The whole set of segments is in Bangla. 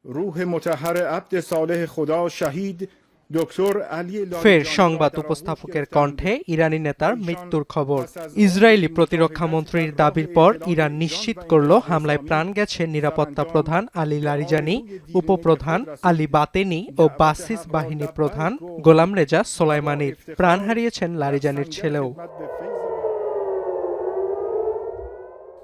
روح مطهر عبد صالح خدا شهید دکتر علی ফের সংবাদ উপস্থাপকের কণ্ঠে ইরানি নেতার মৃত্যুর খবর। ইসরায়েলি প্রতিরক্ষা মন্ত্রীর দাবির পর ইরান নিশ্চিত করল হামলায় প্রাণ গেছে নিরাপত্তা প্রধান আলী লারিজানি, উপপ্রধান আলী বাতেনি ও বাসিস বাহিনী প্রধান গোলাম রেজা সোলাইমানির। প্রাণ হারিয়েছেন লারিজানির ছেলেও।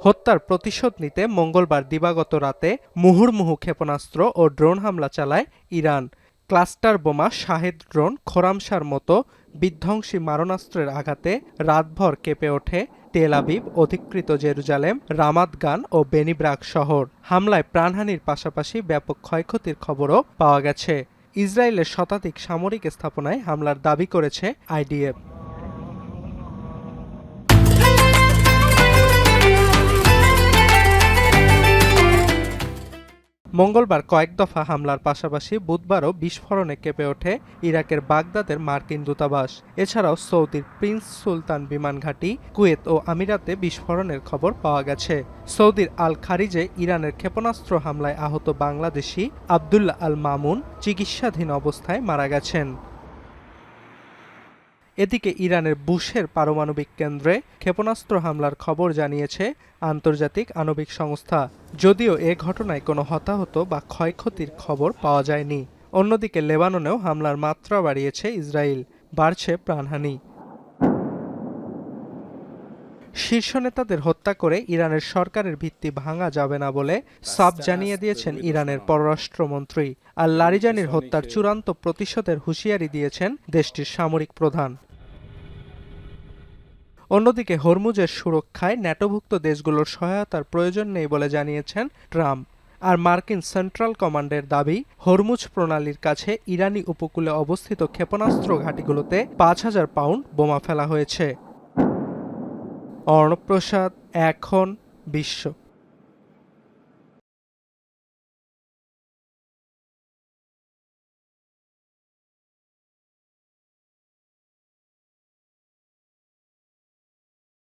হত্যার প্রতিশোধ নিতে মঙ্গলবার দিবাগত রাতে মুহুর্মুহু ক্ষেপণাস্ত্র ও ড্রোন হামলা চালায় ইরান। ক্লাস্টার বোমা, শাহেদ ড্রোন, খোরামশার মতো বিধ্বংসী মারণাস্ত্রের আঘাতে রাতভর কেঁপে ওঠে তেল আবিব, অধিকৃত জেরুজালেম, রামাত গান ও বেনিব্রাগ শহর। হামলায় প্রাণহানির পাশাপাশি ব্যাপক ক্ষয়ক্ষতির খবরও পাওয়া গেছে। ইসরায়েলের শতাধিক সামরিক স্থাপনায় হামলার দাবি করেছে আইডিএফ। মঙ্গলবার কয়েক দফা হামলার পাশাপাশি বুধবারও বিস্ফোরণে কেঁপে ওঠে ইরাকের বাগদাদের মার্কিন দূতাবাস। এছাড়াও সৌদির প্রিন্স সুলতান বিমান ঘাঁটি, কুয়েত ও আমিরাতে বিস্ফোরণের খবর পাওয়া গেছে। সৌদির আল খারিজে ইরানের ক্ষেপণাস্ত্র হামলায় আহত বাংলাদেশি আবদুল্লাহ আল মামুন চিকিৎসাধীন অবস্থায় মারা গেছেন। এদিকে ইরানের বুশের পারমাণবিক কেন্দ্রে ক্ষেপণাস্ত্র হামলার খবর জানিয়েছে আন্তর্জাতিক আণবিক সংস্থা। যদিও এ ঘটনায় কোনো হতাহত বা ক্ষয়ক্ষতির খবর পাওয়া যায়নি। অন্যদিকে লেবাননেও হামলার মাত্রা বাড়িয়েছে ইসরায়েল, বাড়ছে প্রাণহানি। শীর্ষ নেতাদের হত্যা করে ইরানের সরকারের ভিত্তি ভাঙা যাবে না বলে সাফ জানিয়ে দিয়েছেন ইরানের পররাষ্ট্রমন্ত্রী। আর লারিজানির হত্যার চূড়ান্ত প্রতিশোধের হুঁশিয়ারি দিয়েছেন দেশটির সামরিক প্রধান। অন্যদিকে হরমুজের সুরক্ষায় ন্যাটোভুক্ত দেশগুলোর সহায়তার প্রয়োজন নেই বলে জানিয়েছেন ট্রাম্প। আর মার্কিন সেন্ট্রাল কমান্ডের দাবি, হরমুজ প্রণালীর কাছে ইরানি উপকূলে অবস্থিত ক্ষেপণাস্ত্র ঘাঁটিগুলোতে ৫,০০০ পাউন্ড বোমা ফেলা হয়েছে। অর্ণব প্রসাদ, এখন বিশ্ব।